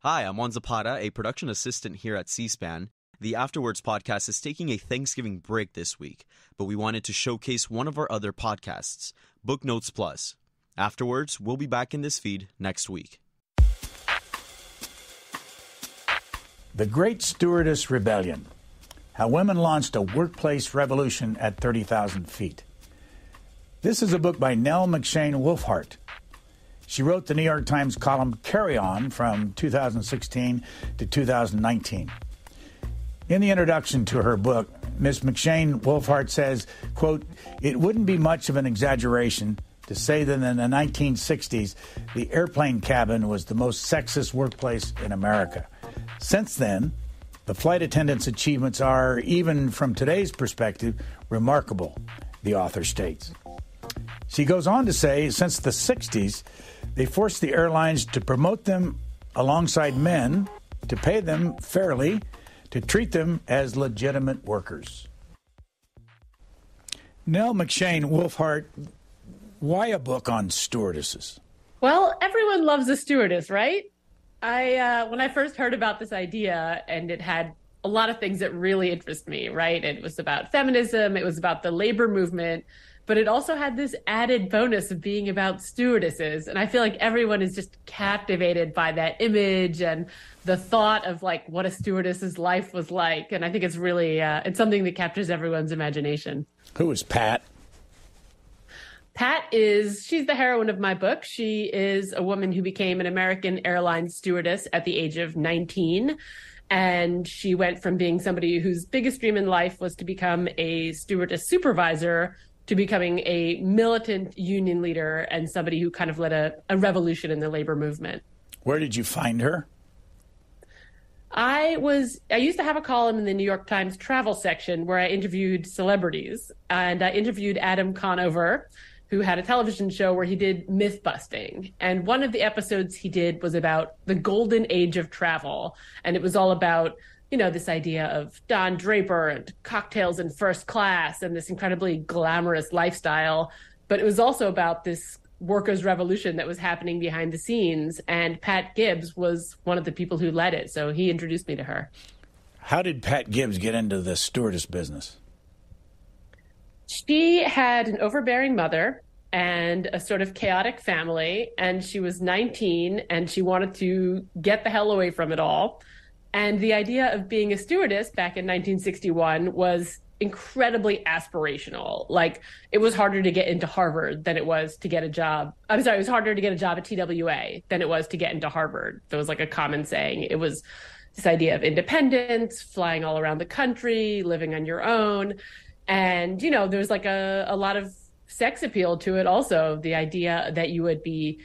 Hi, I'm Juan Zapata, a production assistant here at C-SPAN. The Afterwards podcast is taking a Thanksgiving break this week, but we wanted to showcase one of our other podcasts, Booknotes Plus. Afterwards, we'll be back in this feed next week. The Great Stewardess Rebellion, how women launched a workplace revolution at 30,000 feet. This is a book by Nell Wulfhart. She wrote the New York Times column Carry On from 2016 to 2019. In the introduction to her book, Ms. Wulfhart says, quote, "It wouldn't be much of an exaggeration to say that in the 1960s, the airplane cabin was the most sexist workplace in America. Since then, the flight attendants' achievements are, even from today's perspective, remarkable," the author states. She goes on to say, since the 60s, they forced the airlines to promote them alongside men, to pay them fairly, to treat them as legitimate workers. Nell Wulfhart, why a book on stewardesses? Well, everyone loves a stewardess, right? When I first heard about this idea, and it had a lot of things that really interest me, right? It was about feminism, it was about the labor movement, but it also had this added bonus of being about stewardesses. And I feel like everyone is just captivated by that image and the thought of like what a stewardess's life was like. And I think it's really, it's something that captures everyone's imagination. Who is Pat? She's the heroine of my book. She is a woman who became an American airlines stewardess at the age of 19. And she went from being somebody whose biggest dream in life was to become a stewardess supervisor to becoming a militant union leader and somebody who kind of led a revolution in the labor movement. Where did you find her? I used to have a column in the New York Times travel section where I interviewed celebrities, and I interviewed Adam Conover, who had a television show where he did myth busting. And one of the episodes he did was about the golden age of travel. And it was all about, this idea of Don Draper and cocktails in first class and this incredibly glamorous lifestyle. But it was also about this workers' revolution that was happening behind the scenes. And Pat Gibbs was one of the people who led it. So he introduced me to her. How did Pat Gibbs get into the stewardess business? She had an overbearing mother and a sort of chaotic family, and she was 19 and she wanted to get the hell away from it all. And the idea of being a stewardess back in 1961 was incredibly aspirational. Like, it was harder to get into Harvard than it was to get a job. I'm sorry, it was harder to get a job at TWA than it was to get into Harvard. There was like a common saying. It was this idea of independence, flying all around the country, living on your own. And, there's like a lot of sex appeal to it also. The idea that you would be,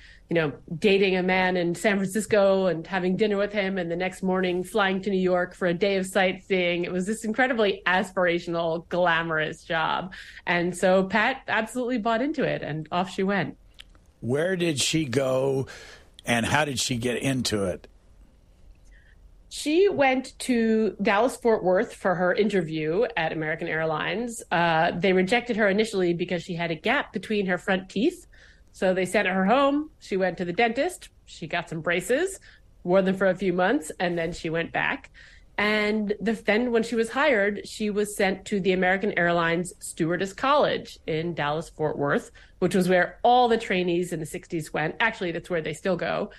dating a man in San Francisco and having dinner with him and the next morning flying to New York for a day of sightseeing. It was this incredibly aspirational, glamorous job. And so Pat absolutely bought into it, and off she went. Where did she go and how did she get into it? She went to Dallas-Fort Worth for her interview at American Airlines. They rejected her initially because she had a gap between her front teeth. So they sent her home. She went to the dentist. She got some braces, wore them for a few months, and then she went back. And then when she was hired, she was sent to the American Airlines Stewardess College in Dallas-Fort Worth, which was where all the trainees in the 60s went. Actually, that's where they still go.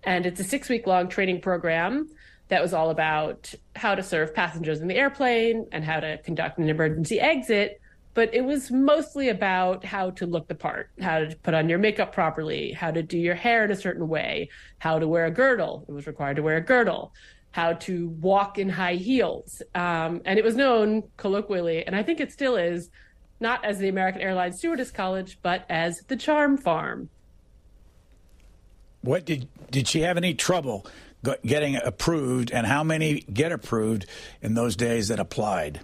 And it's a 6-week-long training program that was all about how to serve passengers in the airplane and how to conduct an emergency exit. But it was mostly about how to look the part, how to put on your makeup properly, how to do your hair in a certain way, how to wear a girdle. It was required to wear a girdle, how to walk in high heels. And it was known colloquially, and I think it still is, not as the American Airlines Stewardess College, but as the Charm Farm. What did she have any trouble getting approved, and how many get approved in those days that applied?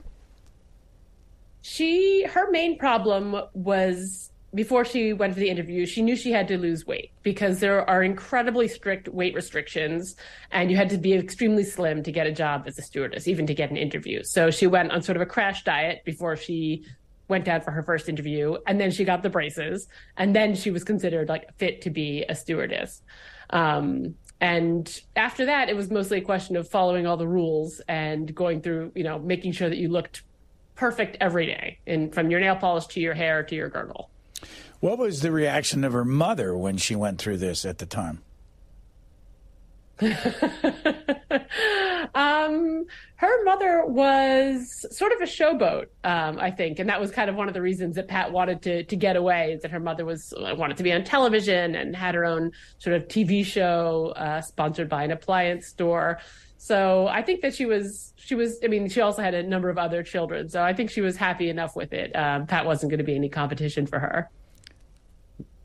Her main problem was, before she went for the interview, she knew she had to lose weight because there are incredibly strict weight restrictions, and you had to be extremely slim to get a job as a stewardess, even to get an interview. So she went on sort of a crash diet before she went down for her first interview, and then she got the braces, and then she was considered like fit to be a stewardess. And after that, it was mostly a question of following all the rules and going through, making sure that you looked perfect every day, and from your nail polish to your hair to your girdle. What was the reaction of her mother when she went through this at the time? Her mother was sort of a showboat, I think, and that was kind of one of the reasons that Pat wanted to get away, is that her mother wanted to be on television and had her own sort of TV show sponsored by an appliance store. So I think that she was. I mean, she also had a number of other children, so I think she was happy enough with it. Pat wasn't going to be any competition for her.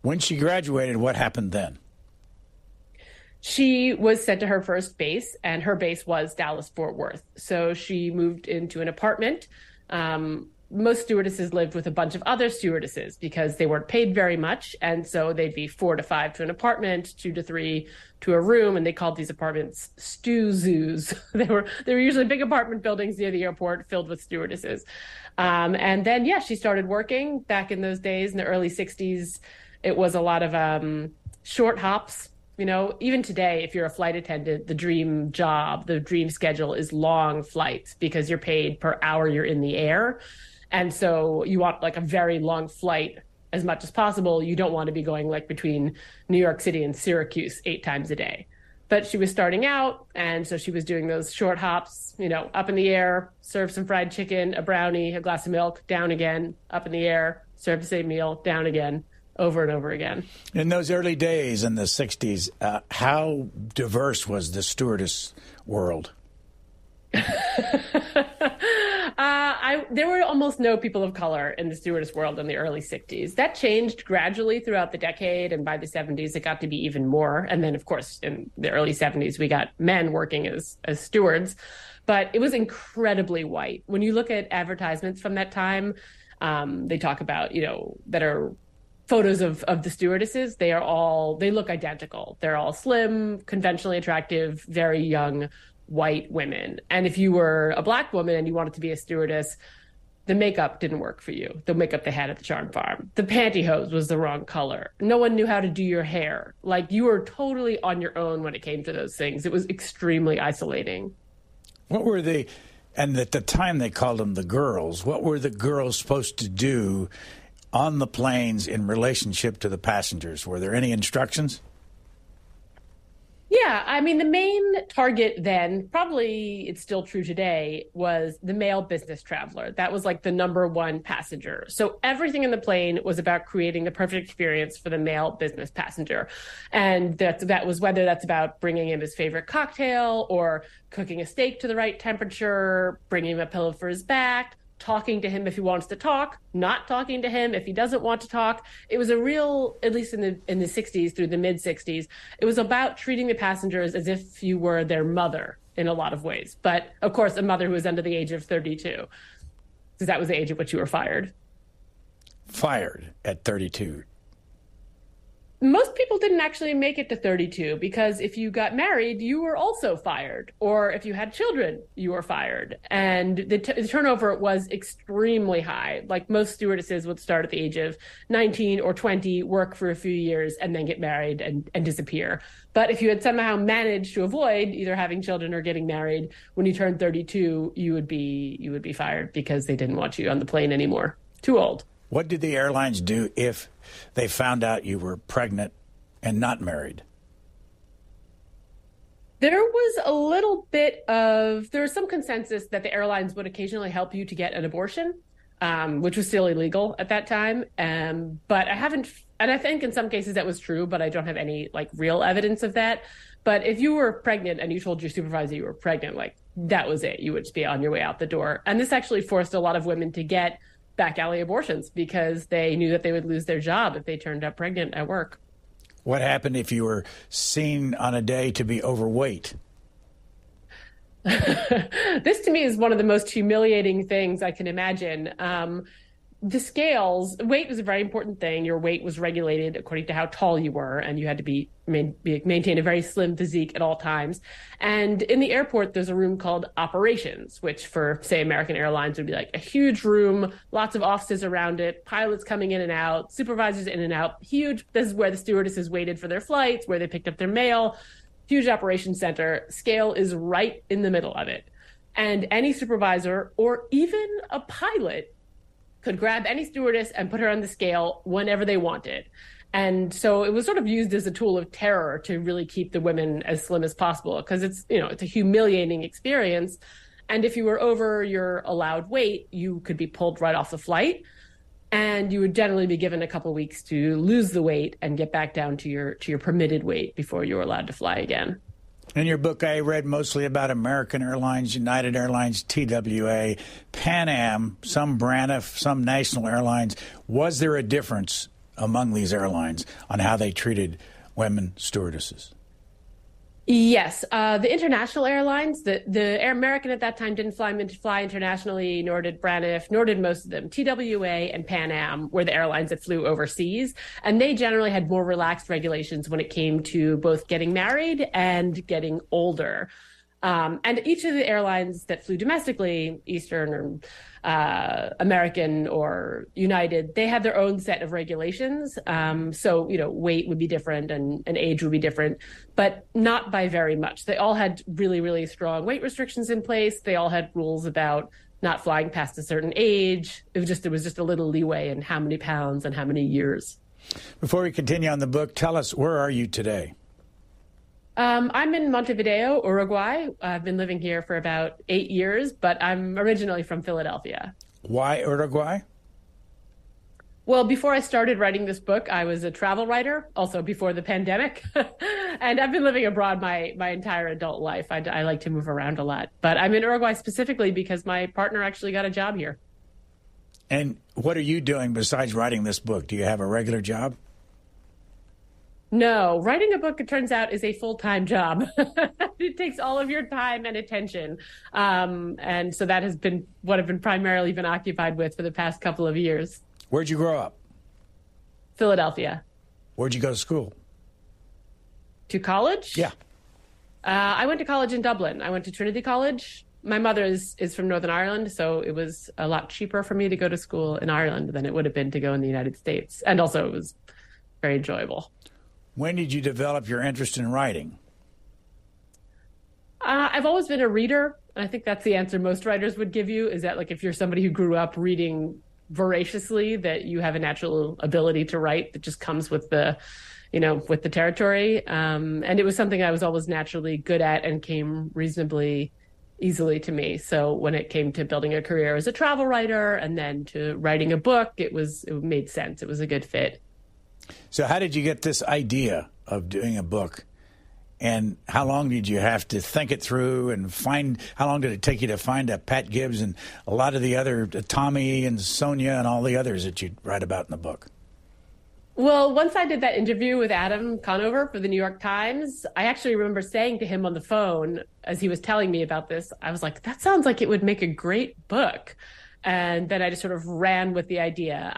When she graduated, what happened then? She was sent to her first base, and her base was Dallas-Fort Worth. So she moved into an apartment. Most stewardesses lived with a bunch of other stewardesses because they weren't paid very much. And so they'd be 4 to 5 to an apartment, 2 to 3 to a room. And they called these apartments stew zoos. They were usually big apartment buildings near the airport filled with stewardesses. And then, she started working back in those days in the early 60s. It was a lot of short hops. Even today, if you're a flight attendant, the dream job, the dream schedule is long flights because you're paid per hour you're in the air. And so you want like a very long flight as much as possible. You don't want to be going like between New York City and Syracuse 8 times a day. But she was starting out, and so she was doing those short hops, up in the air, serve some fried chicken, a brownie, a glass of milk, down again, up in the air, serve the same meal, down again, over and over again. In those early days in the 60s, how diverse was the stewardess world? There were almost no people of color in the stewardess world in the early 60s. That changed gradually throughout the decade, and by the 70s, it got to be even more. And then, of course, in the early 70s, we got men working as stewards. But it was incredibly white. When you look at advertisements from that time, they talk about, that are photos of the stewardesses. They look identical. They're all slim, conventionally attractive, very young white women. And if you were a black woman and you wanted to be a stewardess, the makeup didn't work for you. The makeup they had at the Charm Farm. The pantyhose was the wrong color. No one knew how to do your hair. Like, you were totally on your own when it came to those things. It was extremely isolating. And at the time they called them the girls, what were the girls supposed to do on the planes in relationship to the passengers? Were there any instructions? Yeah, I mean, the main target then, probably it's still true today, was the male business traveler. That was like the number one passenger. So everything in the plane was about creating the perfect experience for the male business passenger. And that was whether that's about bringing him his favorite cocktail or cooking a steak to the right temperature, bringing him a pillow for his back, talking to him if he wants to talk, not talking to him if he doesn't want to talk. It was a real, at least in the 60s through the mid 60s, it was about treating the passengers as if you were their mother in a lot of ways. But of course, a mother who was under the age of 32, because that was the age at which you were fired. Fired at 32. Most people didn't actually make it to 32 because if you got married, you were also fired. Or if you had children, you were fired. And the turnover was extremely high. Like, most stewardesses would start at the age of 19 or 20, work for a few years, and then get married and disappear. But if you had somehow managed to avoid either having children or getting married, when you turned 32, you would be fired because they didn't want you on the plane anymore. Too old. What did the airlines do if they found out you were pregnant and not married? There was some consensus that the airlines would occasionally help you to get an abortion, which was still illegal at that time. But I think in some cases that was true, but I don't have any real evidence of that. But if you were pregnant and you told your supervisor you were pregnant, that was it. You would just be on your way out the door. And this actually forced a lot of women to get back alley abortions because they knew that they would lose their job if they turned up pregnant at work. What happened if you were seen on a day to be overweight? This to me is one of the most humiliating things I can imagine. The scales, weight was a very important thing. Your weight was regulated according to how tall you were, and you had to maintain a very slim physique at all times. And in the airport, there's a room called operations, which for, say, American Airlines would be like a huge room, lots of offices around it, pilots coming in and out, supervisors in and out, huge. This is where the stewardesses waited for their flights, where they picked up their mail. huge operations center. Scale is right in the middle of it. And any supervisor or even a pilot could grab any stewardess and put her on the scale whenever they wanted. And so it was sort of used as a tool of terror to really keep the women as slim as possible, because it's a humiliating experience. And if you were over your allowed weight, you could be pulled right off the flight. And you would generally be given a couple of weeks to lose the weight and get back down to your permitted weight before you were allowed to fly again. In your book, I read mostly about American Airlines, United Airlines, TWA, Pan Am, some Braniff, some national airlines. Was there a difference among these airlines on how they treated women stewardesses? Yes. The international airlines, the Air American at that time didn't fly internationally, nor did Braniff, nor did most of them. TWA and Pan Am were the airlines that flew overseas, and they generally had more relaxed regulations when it came to both getting married and getting older. And each of the airlines that flew domestically, Eastern or American or United, they had their own set of regulations. So, weight would be different and age would be different, but not by very much. They all had really, really strong weight restrictions in place. They all had rules about not flying past a certain age. There was just a little leeway in how many pounds and how many years. Before we continue on the book, tell us, where are you today? I'm in Montevideo, Uruguay. I've been living here for about 8 years, but I'm originally from Philadelphia. Why Uruguay? Well, before I started writing this book, I was a travel writer, also before the pandemic. And I've been living abroad my entire adult life. I like to move around a lot. But I'm in Uruguay specifically because my partner actually got a job here. And what are you doing besides writing this book? Do you have a regular job? No, writing a book, it turns out, is a full-time job. It takes all of your time and attention. And so that has been what I've been primarily been occupied with for the past couple of years. Where'd you grow up? Philadelphia. Where'd you go to school? To college? Yeah. I went to college in Dublin. I went to Trinity College. My mother is from Northern Ireland, so it was a lot cheaper for me to go to school in Ireland than it would have been to go in the United States. And also it was very enjoyable. When did you develop your interest in writing? I've always been a reader. I think that's the answer most writers would give you, is that like if you're somebody who grew up reading voraciously, that you have a natural ability to write that just comes with the territory. And it was something I was always naturally good at and came reasonably easily to me. So when it came to building a career as a travel writer and then to writing a book, it made sense. It was a good fit. So how did you get this idea of doing a book? And how long did you have to think it through and how long did it take you to find a Pat Gibbs and a lot of the other Tommy and Sonia and all the others that you write about in the book? Well, once I did that interview with Adam Conover for the New York Times, I actually remember saying to him on the phone as he was telling me about this, I was like, that sounds like it would make a great book. And then I just sort of ran with the idea.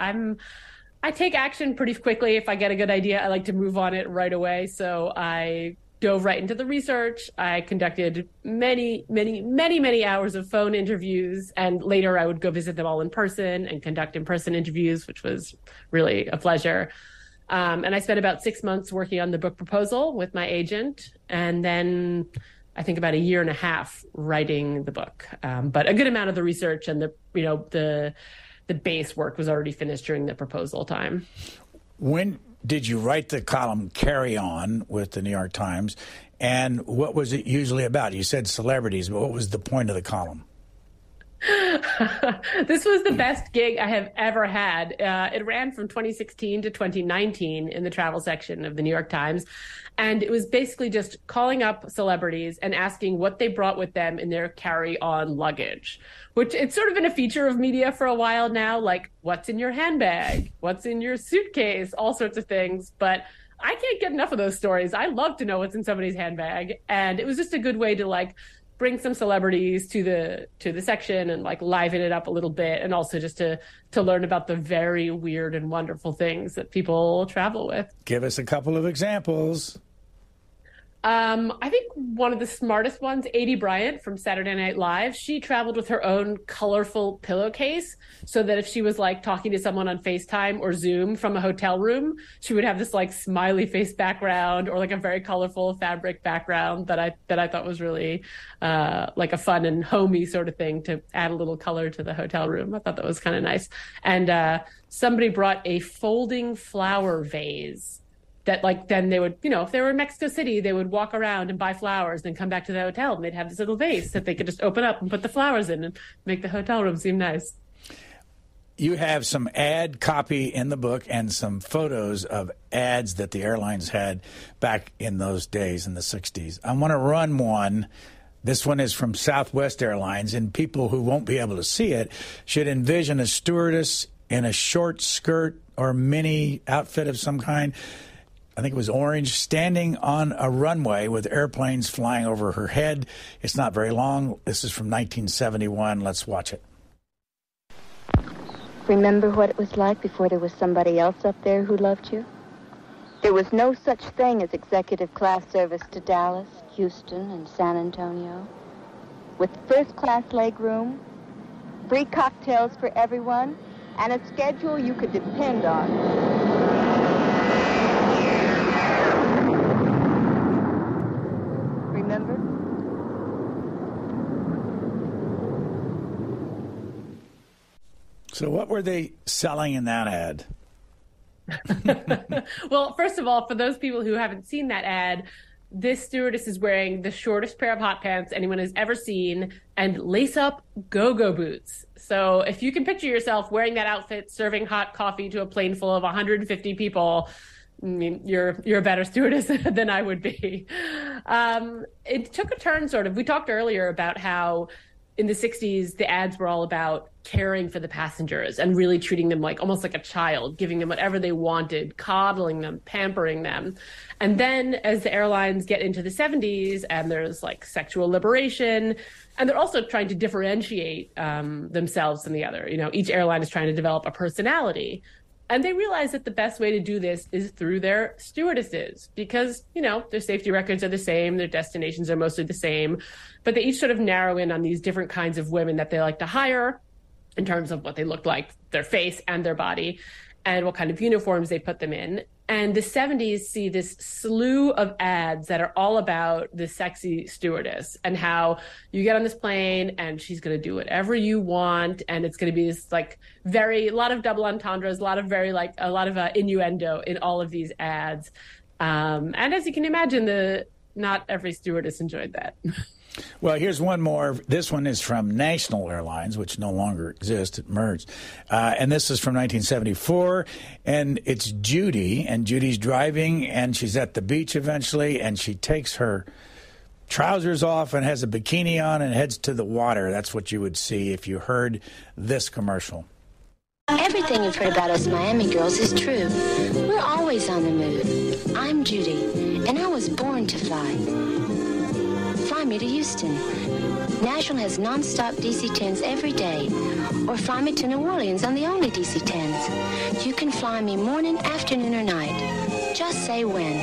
I take action pretty quickly. If I get a good idea, I like to move on it right away. So I dove right into the research. I conducted many, many, many, many hours of phone interviews. And later I would go visit them all in person and conduct in-person interviews, which was really a pleasure. And I spent about 6 months working on the book proposal with my agent. And then I think about a year and a half writing the book. But a good amount of the research and the base work was already finished during the proposal time. When did you write the column Carry On with the New York Times, and what was it usually about? You said celebrities, but what was the point of the column? This was the best gig I have ever had. It ran from 2016 to 2019 in the travel section of the New York Times. And it was basically just calling up celebrities and asking what they brought with them in their carry-on luggage, which it's sort of been a feature of media for a while now, like what's in your handbag, what's in your suitcase, all sorts of things. But I can't get enough of those stories. I love to know what's in somebody's handbag. And it was just a good way to bring some celebrities to the section and liven it up a little bit, and also just to learn about the very weird and wonderful things that people travel with. Give us a couple of examples. I think one of the smartest ones, Adie Bryant from Saturday Night Live, she traveled with her own colorful pillowcase so that if she was like talking to someone on FaceTime or Zoom from a hotel room, she would have this like smiley face background or like a very colorful fabric background that I thought was really like a fun and homey sort of thing to add a little color to the hotel room. I thought that was kind of nice. And somebody brought a folding flower vase that like then they would, if they were in Mexico City, they would walk around and buy flowers, then come back to the hotel and they'd have this little vase that they could just open up and put the flowers in and make the hotel room seem nice. You have some ad copy in the book and some photos of ads that the airlines had back in those days in the 60s. I want to run one. This one is from Southwest Airlines, and people who won't be able to see it should envision a stewardess in a short skirt or mini outfit of some kind. I think it was orange, standing on a runway with airplanes flying over her head. It's not very long. This is from 1971. Let's watch it. Remember what it was like before there was somebody else up there who loved you? There was no such thing as executive class service to Dallas, Houston, and San Antonio. With first-class legroom, free cocktails for everyone, and a schedule you could depend on. Remember? So what were they selling in that ad? Well, first of all, for those people who haven't seen that ad, this stewardess is wearing the shortest pair of hot pants anyone has ever seen and lace-up go-go boots. So if you can picture yourself wearing that outfit, serving hot coffee to a plane full of 150 people, I mean, you're a better stewardess than I would be. It took a turn, sort of. We talked earlier about how in the 60s, the ads were all about caring for the passengers and really treating them like almost like a child, giving them whatever they wanted, coddling them, pampering them. And then as the airlines get into the 70s and there's like sexual liberation, and they're also trying to differentiate themselves from the other. Each airline is trying to develop a personality. And they realize that the best way to do this is through their stewardesses because, their safety records are the same, their destinations are mostly the same, but they each sort of narrow in on these different kinds of women that they like to hire in terms of what they look like, their face and their body, and what kind of uniforms they put them in. And the 70s see this slew of ads that are all about the sexy stewardess and how you get on this plane and she's going to do whatever you want. And it's going to be this like a lot of double entendres, a lot of innuendo in all of these ads. And as you can imagine, not every stewardess enjoyed that. Well, here's one more. This one is from National Airlines, which no longer exists. It merged. And this is from 1974. And it's Judy. And Judy's driving, and she's at the beach eventually. And she takes her trousers off and has a bikini on and heads to the water. That's what you would see if you heard this commercial. Everything you've heard about us Miami girls is true. We're always on the move. I'm Judy, and I was born to fly. Fly me to Houston. National has non-stop DC-10s every day. Or fly me to New Orleans on the only DC-10s. You can fly me morning, afternoon, or night. Just say when.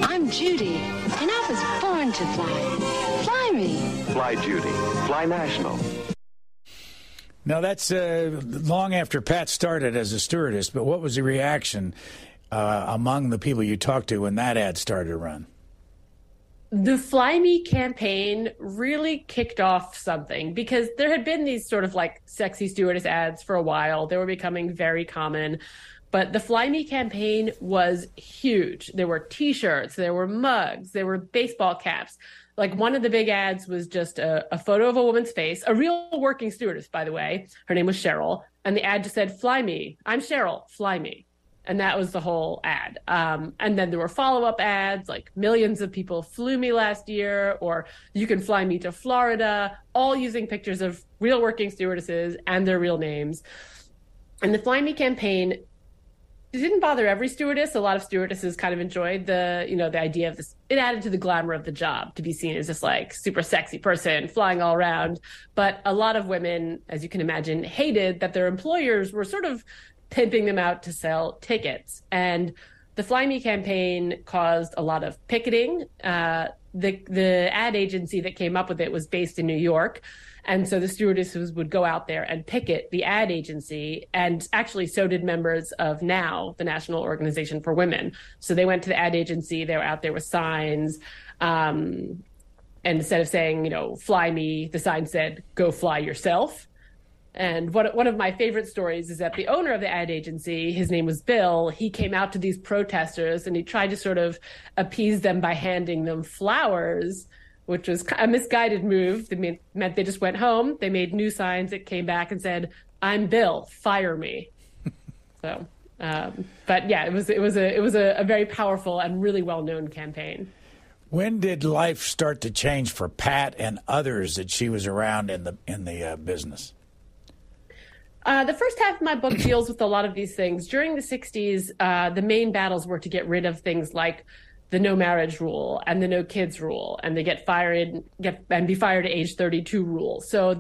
I'm Judy, and I was born to fly. Fly me. Fly Judy. Fly National. Now, that's long after Pat started as a stewardess, but what was the reaction among the people you talked to when that ad started to run? The Fly Me campaign really kicked off something because there had been these sort of like sexy stewardess ads for a while. They were becoming very common. But the Fly Me campaign was huge. There were T-shirts, there were mugs, there were baseball caps. Like one of the big ads was just a photo of a woman's face, a real working stewardess, by the way. Her name was Cheryl. And the ad just said, "Fly me. I'm Cheryl. Fly me." And that was the whole ad. And then there were follow-up ads, like millions of people flew me last year, or you can fly me to Florida, all using pictures of real working stewardesses and their real names. And the Fly Me campaign, it didn't bother every stewardess. A lot of stewardesses kind of enjoyed the idea of this. It added to the glamour of the job to be seen as this like super sexy person flying all around. But a lot of women, as you can imagine, hated that their employers were sort of pimping them out to sell tickets. And the Fly Me campaign caused a lot of picketing. The ad agency that came up with it was based in New York. And so the stewardesses would go out there and picket the ad agency. And actually, so did members of NOW, the National Organization for Women. So they went to the ad agency. They were out there with signs. And instead of saying, fly me, the sign said, go fly yourself. And one of my favorite stories is that the owner of the ad agency, his name was Bill, he came out to these protesters and he tried to sort of appease them by handing them flowers, which was a misguided move. It meant they just went home. They made new signs that came back and said, "I'm Bill, fire me." So, but yeah, it was a very powerful and really well-known campaign. When did life start to change for Pat and others that she was around in the business? The first half of my book deals with a lot of these things. During the 60s, the main battles were to get rid of things like the no marriage rule and the no kids rule, and they be fired at age 32 rule. So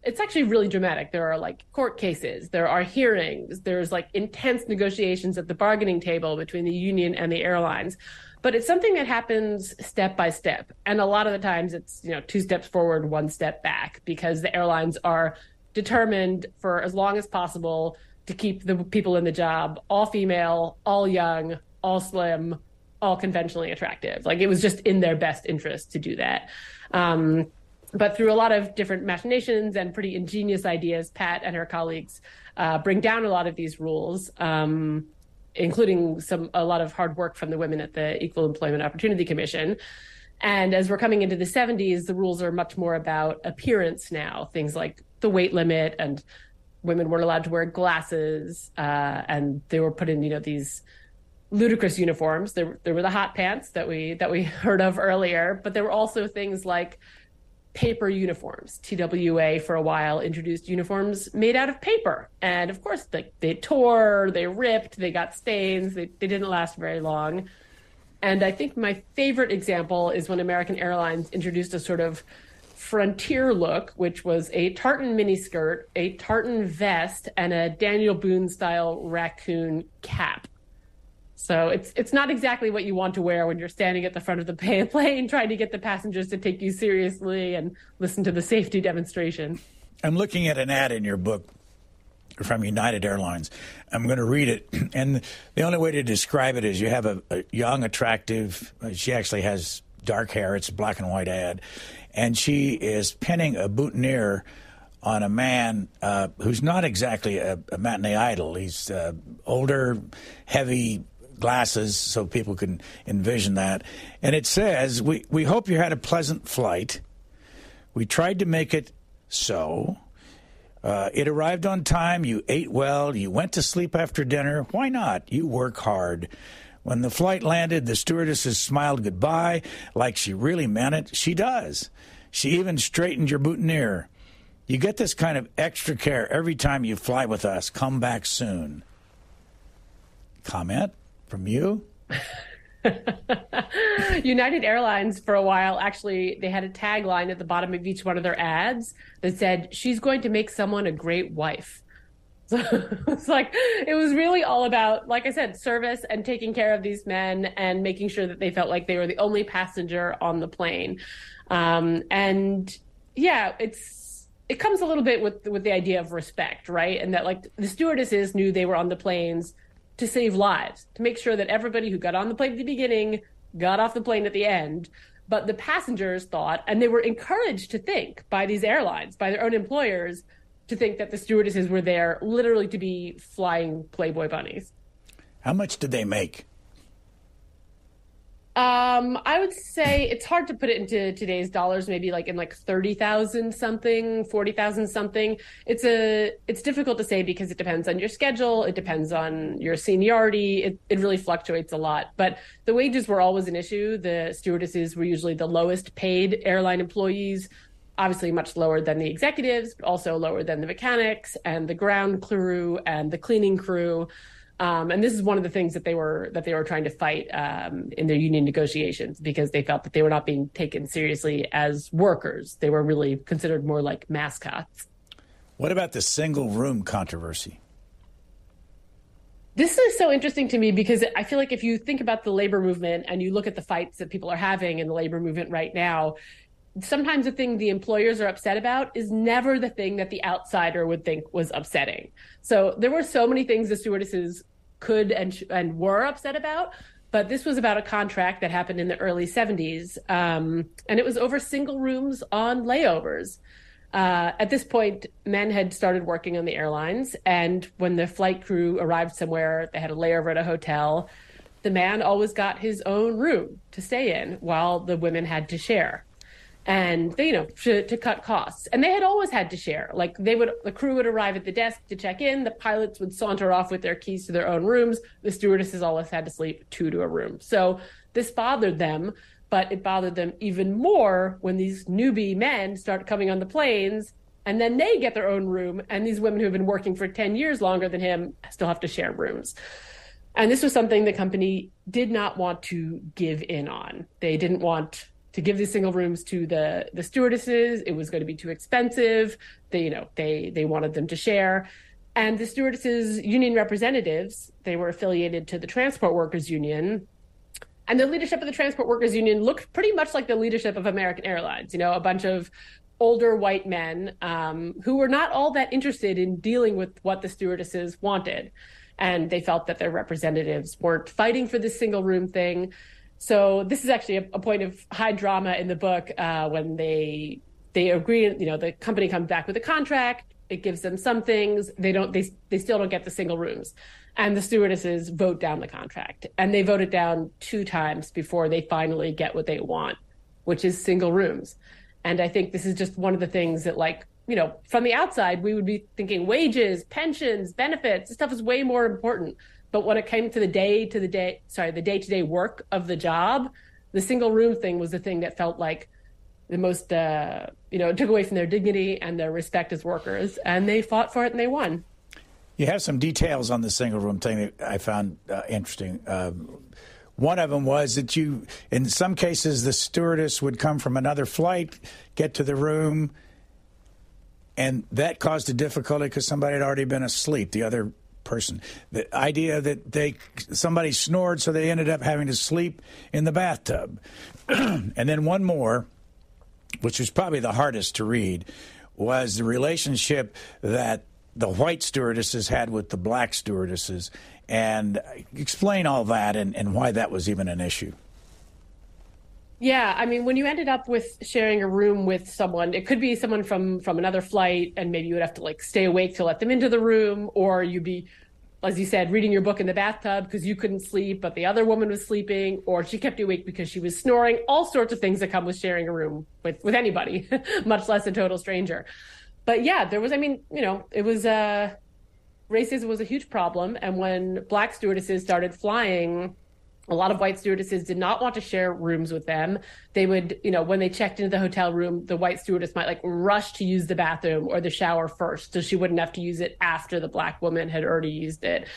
it's actually really dramatic. There are like court cases, there are hearings, there's like intense negotiations at the bargaining table between the union and the airlines. But it's something that happens step by step. And a lot of the times it's, 2 steps forward, 1 step back, because the airlines are determined for as long as possible to keep the people in the job all female, all young, all slim, all conventionally attractive. Like, it was just in their best interest to do that. But through a lot of different machinations and pretty ingenious ideas, Pat and her colleagues bring down a lot of these rules, including a lot of hard work from the women at the Equal Employment Opportunity Commission. And as we're coming into the 70s, the rules are much more about appearance now. Things like the weight limit, and women weren't allowed to wear glasses, and they were put in, these ludicrous uniforms. There were the hot pants that we heard of earlier, but there were also things like paper uniforms. TWA for a while introduced uniforms made out of paper, and of course they tore, they ripped, they got stains, they didn't last very long. And I think my favorite example is when American Airlines introduced a sort of frontier look, which was a tartan miniskirt, a tartan vest, and a Daniel Boone-style raccoon cap. So it's not exactly what you want to wear when you're standing at the front of the plane trying to get the passengers to take you seriously and listen to the safety demonstration. I'm looking at an ad in your book from United Airlines. I'm going to read it. And the only way to describe it is you have a young, attractive, she actually has dark hair. It's a black and white ad. And she is pinning a boutonniere on a man who's not exactly a matinee idol. He's older, heavy glasses, so people can envision that. And it says, we hope you had a pleasant flight. We tried to make it so. It arrived on time, you ate well, you went to sleep after dinner. Why not? You work hard. When the flight landed, the stewardesses smiled goodbye like she really meant it. She does. She even straightened your boutonniere. You get this kind of extra care every time you fly with us. Come back soon. Comment from you? United Airlines, for a while, actually, they had a tagline at the bottom of each one of their ads that said, "She's going to make someone a great wife." So it's like, it was really all about, like I said, service and taking care of these men and making sure that they felt like they were the only passenger on the plane. And yeah, it comes a little bit with the idea of respect, right? And that, like, the stewardesses knew they were on the planes to save lives, to make sure that everybody who got on the plane at the beginning got off the plane at the end. But the passengers thought, and they were encouraged to think by these airlines, by their own employers, to think that the stewardesses were there literally to be flying Playboy bunnies. How much did they make? I would say it's hard to put it into today's dollars, maybe like in like 30,000 something, 40,000 something. It's difficult to say because it depends on your schedule. It depends on your seniority. It really fluctuates a lot, but the wages were always an issue. The stewardesses were usually the lowest paid airline employees, obviously much lower than the executives, but also lower than the mechanics and the ground crew and the cleaning crew. And this is one of the things that they were trying to fight in their union negotiations, because they felt that they were not being taken seriously as workers. They were really considered more like mascots. What about the single room controversy? This is so interesting to me because I feel like if you think about the labor movement and you look at the fights that people are having in the labor movement right now, sometimes the thing the employers are upset about is never the thing that the outsider would think was upsetting. So there were so many things the stewardesses could and were upset about, but this was about a contract that happened in the early 70s, and it was over single rooms on layovers. At this point, men had started working on the airlines, and when the flight crew arrived somewhere, they had a layover at a hotel, the man always got his own room to stay in while the women had to share. And they, to cut costs. And they had always had to share. Like the crew would arrive at the desk to check in. The pilots would saunter off with their keys to their own rooms. The stewardesses always had to sleep two to a room. So this bothered them, but it bothered them even more when these newbie men start coming on the planes and then they get their own room. And these women who have been working for 10 years longer than him still have to share rooms. And this was something the company did not want to give in on. They didn't want to give these single rooms to the stewardesses. It was going to be too expensive. They wanted them to share. And the stewardesses union representatives, they were affiliated to the Transport Workers Union. And the leadership of the Transport Workers Union looked pretty much like the leadership of American Airlines, a bunch of older white men who were not all that interested in dealing with what the stewardesses wanted. And they felt that their representatives weren't fighting for this single room thing. So this is actually a point of high drama in the book when they agree. The company comes back with a contract. It gives them some things. They still don't get the single rooms, and the stewardesses vote down the contract. And they vote it down 2 times before they finally get what they want, which is single rooms. And I think this is just one of the things that, from the outside, we would be thinking wages, pensions, benefits. This stuff is way more important. But when it came to the day-to-day work of the job, the single room thing was the thing that felt like the most, it took away from their dignity and their respect as workers. And they fought for it and they won. You have some details on the single room thing that I found interesting. One of them was that in some cases, the stewardess would come from another flight, get to the room, and that caused a difficulty because somebody had already been asleep. The other person. The idea that somebody snored, so they ended up having to sleep in the bathtub. And then one more, which was probably the hardest to read, was the relationship that the white stewardesses had with the black stewardesses. And explain all that and why that was even an issue. Yeah, I mean, when you ended up with sharing a room with someone, it could be someone from another flight, and maybe you would have to stay awake to let them into the room, or you'd be, as you said, reading your book in the bathtub because you couldn't sleep, but the other woman was sleeping, or she kept you awake because she was snoring. All sorts of things that come with sharing a room with anybody, much less a total stranger. But yeah, there was, it was racism was a huge problem, and when black stewardesses started flying, a lot of white stewardesses did not want to share rooms with them. They would, when they checked into the hotel room, the white stewardess might rush to use the bathroom or the shower first, so she wouldn't have to use it after the black woman had already used it.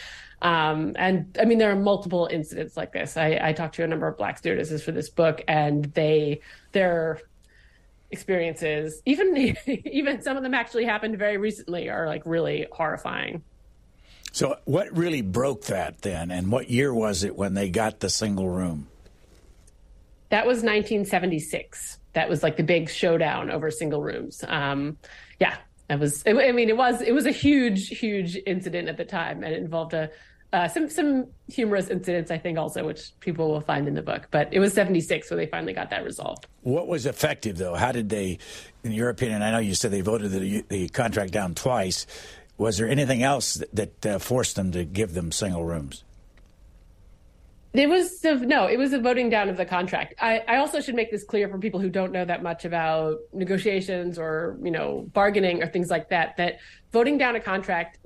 And I mean, there are multiple incidents like this. I talked to a number of black stewardesses for this book, and their experiences, even some of them actually happened very recently, are really horrifying. So what really broke that then, and what year was it when they got the single room? That was 1976. That was the big showdown over single rooms. Yeah, it was. It was a huge incident at the time, and it involved some humorous incidents, I think, also, which people will find in the book. But it was 76 when they finally got that resolved. What was effective, though? How did they, in your opinion? I know you said they voted the contract down twice. Was there anything else that forced them to give them single rooms? It was a voting down of the contract. I also should make this clear for people who don't know that much about negotiations or, bargaining or things like that, that voting down a contract,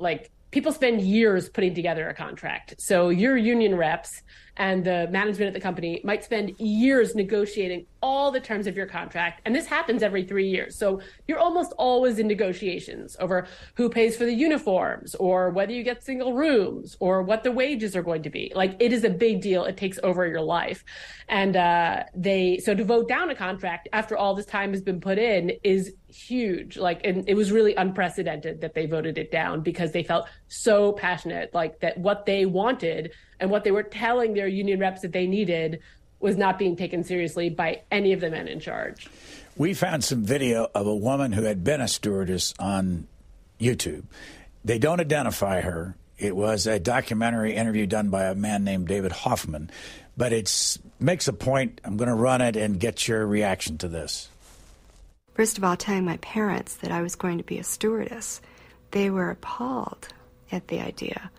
people spend years putting together a contract. So you're union reps and the management at the company might spend years negotiating all the terms of your contract. And this happens every 3 years. So you're almost always in negotiations over who pays for the uniforms, or whether you get single rooms, or what the wages are going to be. Like, it is a big deal. It takes over your life. And so to vote down a contract after all this time has been put in is huge. Like, and it was really unprecedented that they voted it down, because they felt so passionate, like that what they wanted and what they were telling their union reps that they needed was not being taken seriously by any of the men in charge. We found some video of a woman who had been a stewardess on YouTube. They don't identify her. It was a documentary interview done by a man named David Hoffman. But it makes a point. I'm going to run it and get your reaction to this. First of all, telling my parents that I was going to be a stewardess, they were appalled at the idea.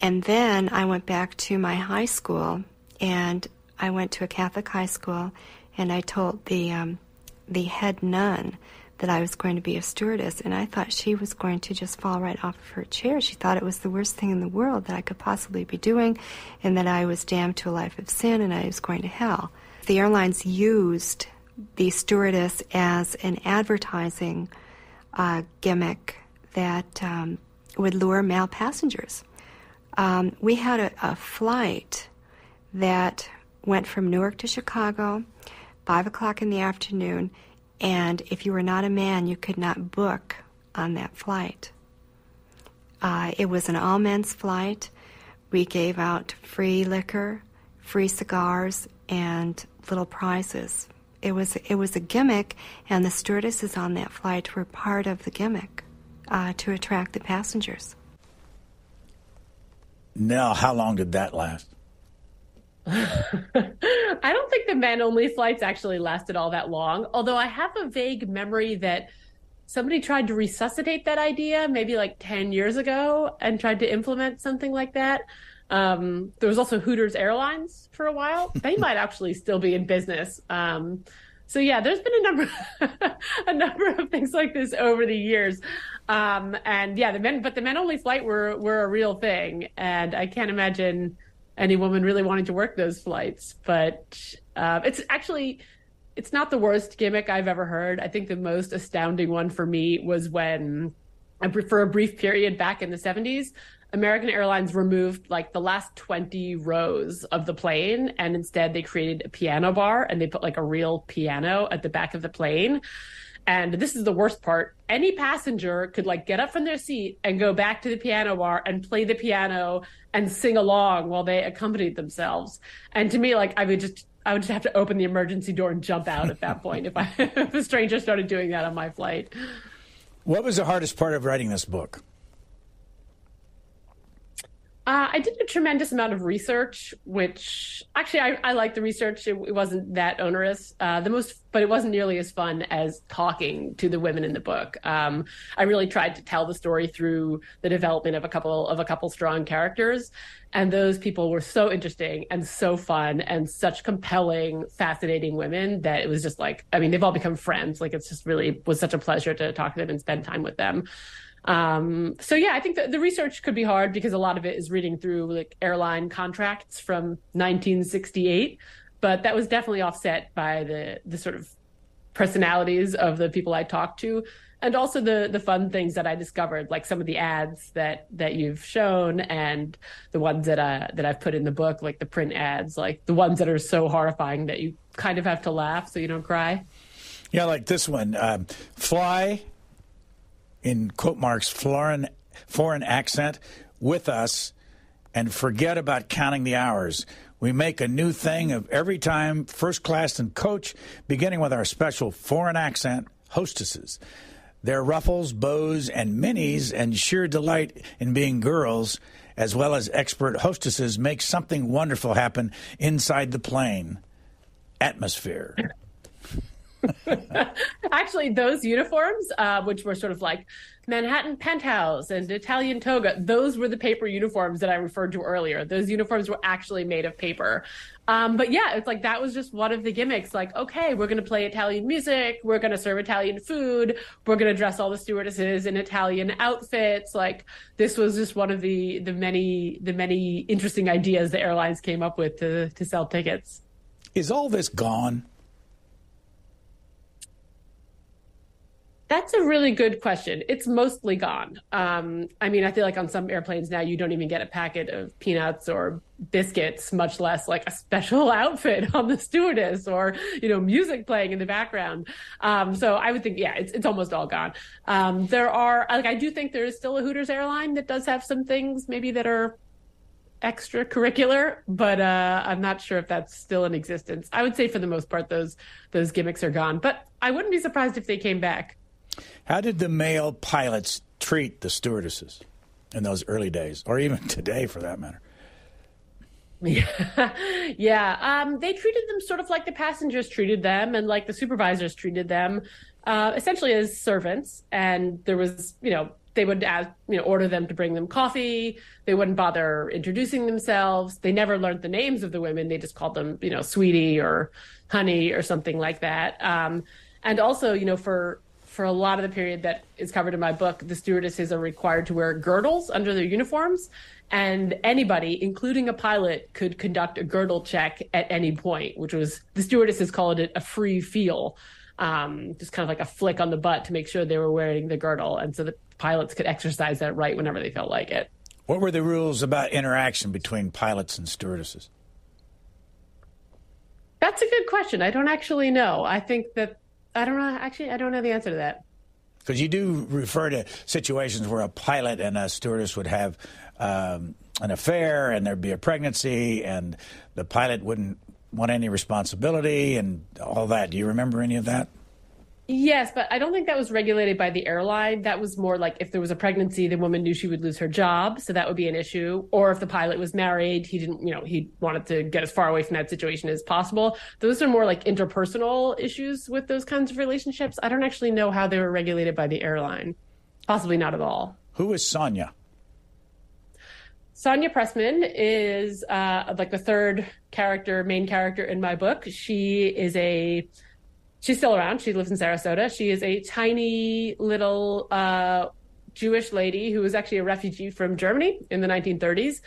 And then I went back to my high school, and I went to a Catholic high school, and I told the head nun that I was going to be a stewardess, and I thought she was going to just fall right off of her chair. She thought it was the worst thing in the world that I could possibly be doing, and that I was damned to a life of sin, and I was going to hell. The airlines used the stewardess as an advertising gimmick that would lure male passengers. We had a flight that went from Newark to Chicago, 5 o'clock in the afternoon, and if you were not a man, you could not book on that flight. It was an all-men's flight. We gave out free liquor, free cigars, and little prizes. It was a gimmick, and the stewardesses on that flight were part of the gimmick to attract the passengers. Now, how long did that last? I don't think the men-only flights actually lasted all that long, although I have a vague memory that somebody tried to resuscitate that idea maybe like 10 years ago and tried to implement something like that. There was also Hooters Airlines for a while. They might actually still be in business. So yeah, there's been a number of things like this over the years. And yeah, the men-only flight were a real thing. And I can't imagine any woman really wanting to work those flights. But it's not the worst gimmick I've ever heard. I think the most astounding one for me was when, for a brief period back in the 70s, American Airlines removed like the last 20 rows of the plane, and instead they created a piano bar, and they put like a real piano at the back of the plane. And this is the worst part. Any passenger could like get up from their seat and go back to the piano bar and play the piano and sing along while they accompanied themselves. And to me, like I would just have to open the emergency door and jump out at that point if a stranger started doing that on my flight. What was the hardest part of writing this book? I did a tremendous amount of research, which actually I like the research. It wasn't that onerous. But it wasn't nearly as fun as talking to the women in the book. I really tried to tell the story through the development of a couple strong characters, and those people were so interesting and so fun and such compelling, fascinating women that it was just like, I mean, they've all become friends. Like, it's just really was such a pleasure to talk to them and spend time with them. So yeah, I think that the research could be hard because a lot of it is reading through like airline contracts from 1968, but that was definitely offset by the sort of personalities of the people I talked to, and also the fun things that I discovered, like some of the ads that you've shown, and the ones that I've put in the book, like the print ads, like the ones that are so horrifying that you kind of have to laugh so you don't cry. Yeah, like this one, fly in quote marks foreign accent with us and forget about counting the hours. We make a new thing of every time, first class and coach, beginning with our special foreign accent hostesses. Their ruffles, bows, and minis and sheer delight in being girls, as well as expert hostesses, make something wonderful happen inside the plane. Atmosphere. Actually, those uniforms, which were sort of like Manhattan penthouse and Italian toga, those were the paper uniforms that I referred to earlier. Those uniforms were actually made of paper. But yeah, it's like that was just one of the gimmicks. Like, okay, we're going to play Italian music. We're going to serve Italian food. We're going to dress all the stewardesses in Italian outfits. Like, this was just one of the many interesting ideas the airlines came up with to sell tickets. Is all this gone? That's a really good question. It's mostly gone. I mean, I feel like on some airplanes now, you don't even get a packet of peanuts or biscuits, much less like a special outfit on the stewardess or, music playing in the background. So I would think, yeah, it's almost all gone. There are, like, I do think there is still a Hooters airline that does have some things maybe that are extracurricular, but I'm not sure if that's still in existence. I would say for the most part, those gimmicks are gone, but I wouldn't be surprised if they came back. How did the male pilots treat the stewardesses in those early days, or even today for that matter? Yeah. They treated them sort of like the passengers treated them and like the supervisors treated them, essentially as servants. And there was, they would order them to bring them coffee. They wouldn't bother introducing themselves. They never learned the names of the women. They just called them, sweetie or honey or something like that. And also, for a lot of the period that is covered in my book, the stewardesses are required to wear girdles under their uniforms. And anybody, including a pilot, could conduct a girdle check at any point, which was, the stewardesses called it a free feel, just kind of like a flick on the butt to make sure they were wearing the girdle. And so the pilots could exercise that right whenever they felt like it. What were the rules about interaction between pilots and stewardesses? That's a good question. I don't actually know. I think that I don't know. Actually, I don't know the answer to that. Because you do refer to situations where a pilot and a stewardess would have an affair and there'd be a pregnancy and the pilot wouldn't want any responsibility and all that. Do you remember any of that? Yes, but I don't think that was regulated by the airline. That was more like if there was a pregnancy, the woman knew she would lose her job, so that would be an issue. Or if the pilot was married, he didn't, he wanted to get as far away from that situation as possible. Those are more like interpersonal issues with those kinds of relationships. I don't actually know how they were regulated by the airline. Possibly not at all. Who is Sonia? Sonia Pressman is like the third main character in my book. She's still around. She lives in Sarasota. She is a tiny little Jewish lady who was actually a refugee from Germany in the 1930s.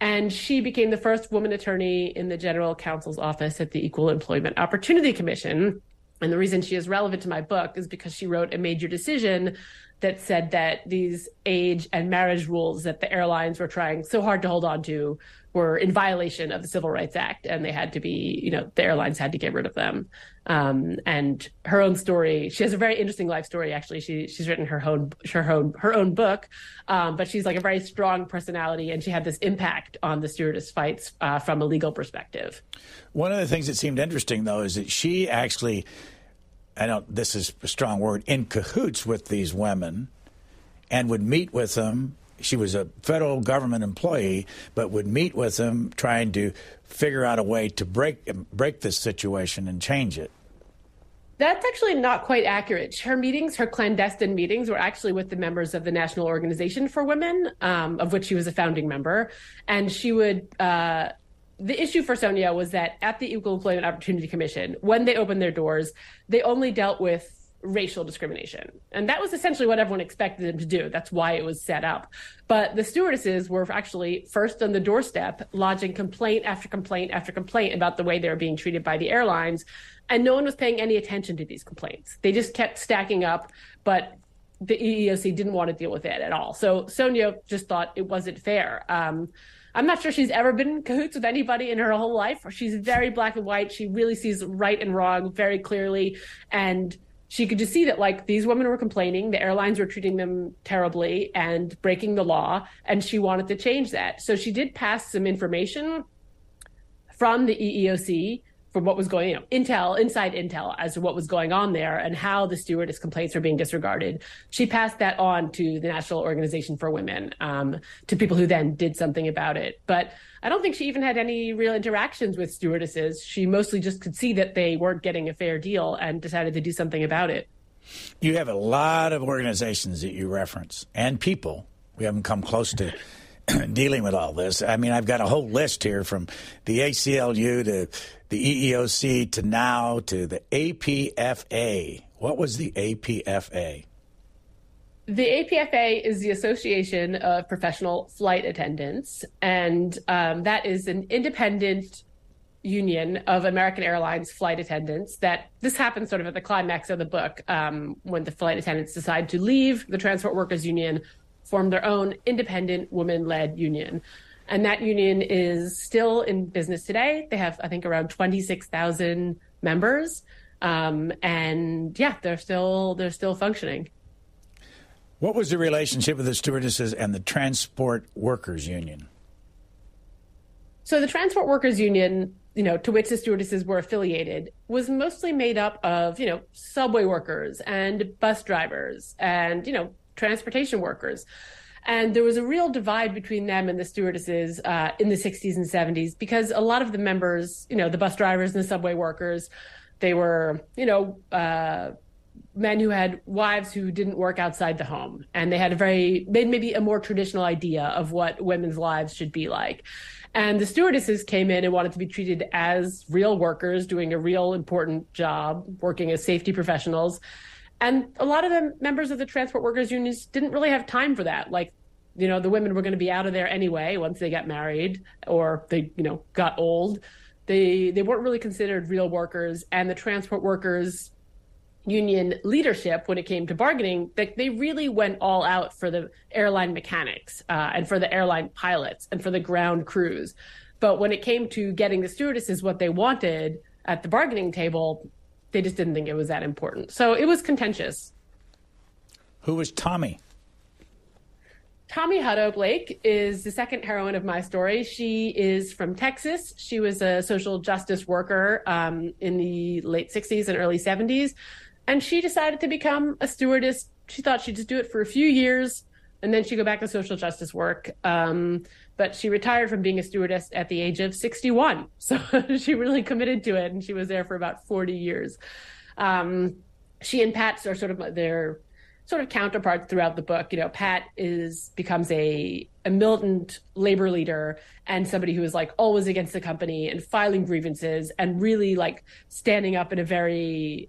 And she became the first woman attorney in the general counsel's office at the Equal Employment Opportunity Commission. And the reason she is relevant to my book is because she wrote a major decision that said that these age and marriage rules that the airlines were trying so hard to hold on to were in violation of the Civil Rights Act, and they had to be, the airlines had to get rid of them. And her own story, she has a very interesting life story, actually. She's written her own book, but she's like a very strong personality, and she had this impact on the stewardess fights from a legal perspective. One of the things that seemed interesting, though, is that she actually, this is a strong word, in cahoots with these women and would meet with them. She was a federal government employee, but would meet with them trying to figure out a way to break this situation and change it. That's actually not quite accurate. Her clandestine meetings were actually with the members of the National Organization for Women, of which she was a founding member. And she would, the issue for Sonia was that at the Equal Employment Opportunity Commission, when they opened their doors, they only dealt with racial discrimination. And that was essentially what everyone expected them to do. That's why it was set up. But the stewardesses were actually first on the doorstep, lodging complaint after complaint after complaint about the way they were being treated by the airlines. And no one was paying any attention to these complaints. They just kept stacking up, but the EEOC didn't want to deal with it at all. So Sonia just thought it wasn't fair. I'm not sure she's ever been in cahoots with anybody in her whole life. She's very black and white. She really sees right and wrong very clearly. And she could just see that, like, these women were complaining, the airlines were treating them terribly and breaking the law, and she wanted to change that. So she did pass some information from the EEOC from what was going, inside intel as to what was going on there and how the stewardess complaints were being disregarded. She passed that on to the National Organization for Women, to people who then did something about it. But I don't think she even had any real interactions with stewardesses. She mostly just could see that they weren't getting a fair deal and decided to do something about it. You have a lot of organizations that you reference and people. We haven't come close to dealing with all this. I mean, I've got a whole list here from the ACLU to the EEOC to now to the APFA. What was the APFA? The APFA is the Association of Professional Flight Attendants, and that is an independent union of American Airlines flight attendants. That this happens sort of at the climax of the book, when the flight attendants decide to leave the Transport Workers Union, form their own independent women-led union. And that union is still in business today. They have, I think, around 26,000 members. And yeah, they're still functioning. What was the relationship of the stewardesses and the Transport Workers Union? So the Transport Workers Union, to which the stewardesses were affiliated, was mostly made up of, subway workers and bus drivers and, transportation workers. And there was a real divide between them and the stewardesses in the 60s and 70s, because a lot of the members, the bus drivers and the subway workers, they were, men who had wives who didn't work outside the home. And they had maybe a more traditional idea of what women's lives should be like. And the stewardesses came in and wanted to be treated as real workers, doing a real important job, working as safety professionals. And a lot of the members of the Transport Workers Unions didn't really have time for that. Like, the women were going to be out of there anyway once they got married or they, got old. They weren't really considered real workers. And the Transport Workers Union leadership, when it came to bargaining, they really went all out for the airline mechanics and for the airline pilots and for the ground crews. But when it came to getting the stewardesses what they wanted at the bargaining table, they just didn't think it was that important. So it was contentious. Who was Tommy? Tommy Hutto Blake is the second heroine of my story. She is from Texas. She was a social justice worker in the late 60s and early 70s. And she decided to become a stewardess. She thought she'd just do it for a few years and then she'd go back to social justice work. But she retired from being a stewardess at the age of 61. So she really committed to it, and she was there for about 40 years. She and Pat are sort of their counterparts throughout the book. Pat becomes a militant labor leader and somebody who is always against the company and filing grievances and really standing up in a very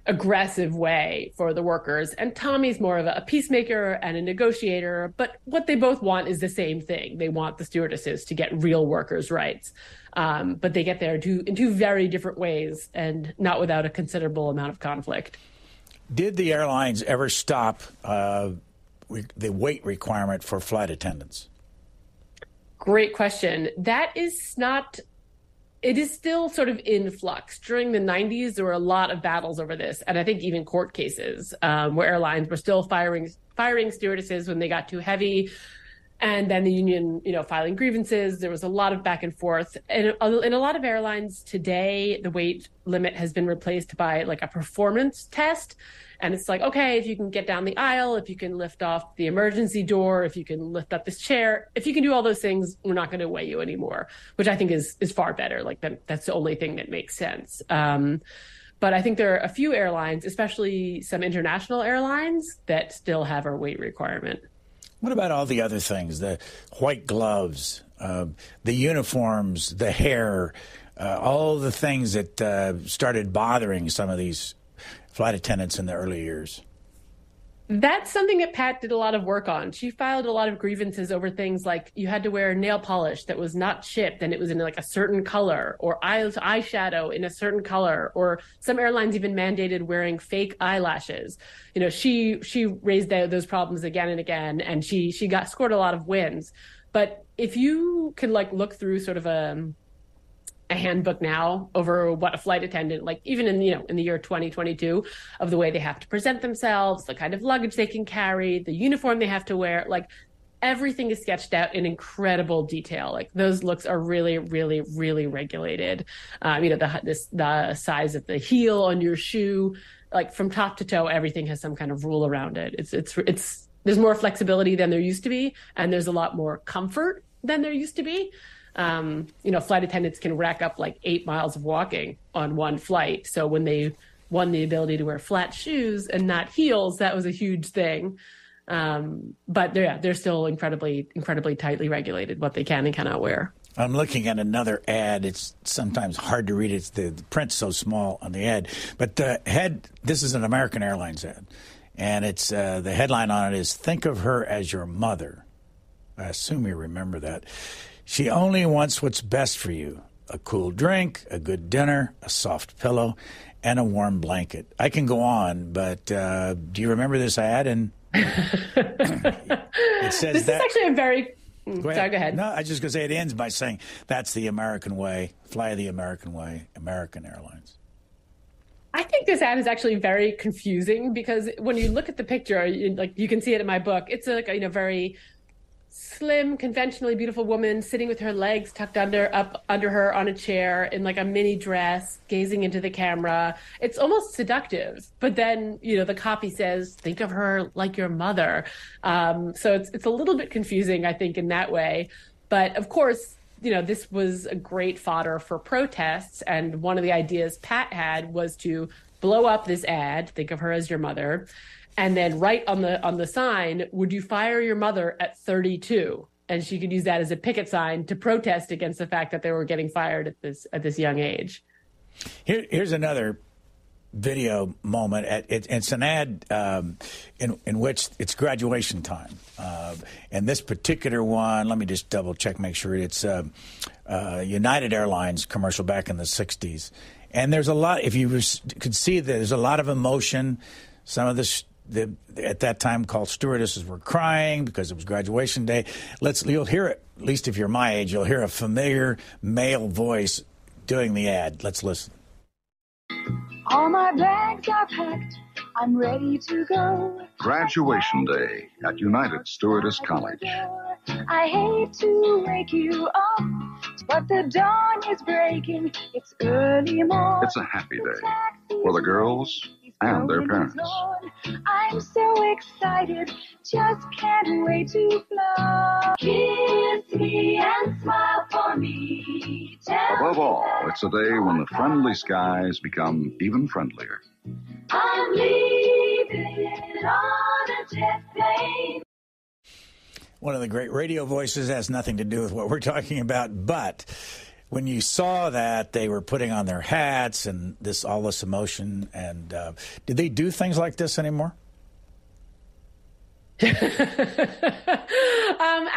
aggressive way for the workers. And Tommy's more of a peacemaker and a negotiator, but what they both want is the same thing. They want the stewardesses to get real workers' rights. But they get there in two very different ways and not without a considerable amount of conflict. Did the airlines ever stop the weight requirement for flight attendants? Great question. That is not... It is still sort of in flux. During the 90s, there were a lot of battles over this, and I think even court cases where airlines were still firing stewardesses when they got too heavy, and then the union, filing grievances. There was a lot of back and forth. And in a lot of airlines today, the weight limit has been replaced by a performance test. And it's okay, if you can get down the aisle, if you can lift off the emergency door, if you can lift up this chair, if you can do all those things, we're not going to weigh you anymore, which I think is far better. That's the only thing that makes sense. But I think there are a few airlines, especially some international airlines, that still have a weight requirement. What about all the other things, the white gloves, the uniforms, the hair, all the things that started bothering some of these flight attendants in the early years? That's something that Pat did a lot of work on. She filed a lot of grievances over things like you had to wear nail polish that was not chipped and it was in a certain color, or eyeshadow in a certain color, or some airlines even mandated wearing fake eyelashes. She raised those problems again and again, and she scored a lot of wins. But if you could look through sort of a handbook now over what a flight attendant, even in the year 2022, of the way they have to present themselves, the kind of luggage they can carry, the uniform they have to wear, everything is sketched out in incredible detail. Like those looks are really, really, really regulated. The size of the heel on your shoe, like from top to toe, everything has some kind of rule around it. It's there's more flexibility than there used to be, and there's a lot more comfort than there used to be. Flight attendants can rack up like 8 miles of walking on one flight. So when they won the ability to wear flat shoes and not heels, that was a huge thing. But they're still incredibly, incredibly tightly regulated what they can and cannot wear. I'm looking at another ad. It's sometimes hard to read. It's the print's so small on the ad. But this is an American Airlines ad. And it's the headline on it is, "Think of her as your mother." I assume you remember that. "She only wants what's best for you. A cool drink, a good dinner, a soft pillow, and a warm blanket." I can go on, but do you remember this ad? And it says this is actually a very... Sorry, go ahead. No, I was just going to say it ends by saying, "That's the American way. Fly the American way. American Airlines." I think this ad is actually very confusing because when you look at the picture, you can see it in my book. It's a very slim, conventionally beautiful woman sitting with her legs tucked up under her on a chair in like a mini dress, gazing into the camera. It's almost seductive. But then, the copy says, "Think of her like your mother." So it's a little bit confusing, I think, in that way. But of course, this was a great fodder for protests. And one of the ideas Pat had was to blow up this ad, "Think of her as your mother," and then write on the sign, "Would you fire your mother at 32?" And she could use that as a picket sign to protest against the fact that they were getting fired at this young age. Here's another video moment. It's an ad in which it's graduation time. And this particular one, let me just double check, make sure it's United Airlines commercial back in the 60s. And there's a lot, if you could see, there's a lot of emotion. Some of this, at that time called stewardesses, were crying because it was graduation day. You'll hear it, at least if you're my age, you'll hear a familiar male voice doing the ad. Let's listen. "All my bags are packed. I'm ready to go. Graduation day at United Stewardess College. I hate to wake you up, but the dawn is breaking. It's early morning. It's a happy day for the girls and their parents. I'm so excited, just can't wait to fly. Kiss me and smile for me. Above all, it's a day when the friendly skies become even friendlier. I'm leaving on a jet plane." One of the great radio voices has nothing to do with what we're talking about, but when you saw that, they were putting on their hats and all this emotion. And did they do things like this anymore?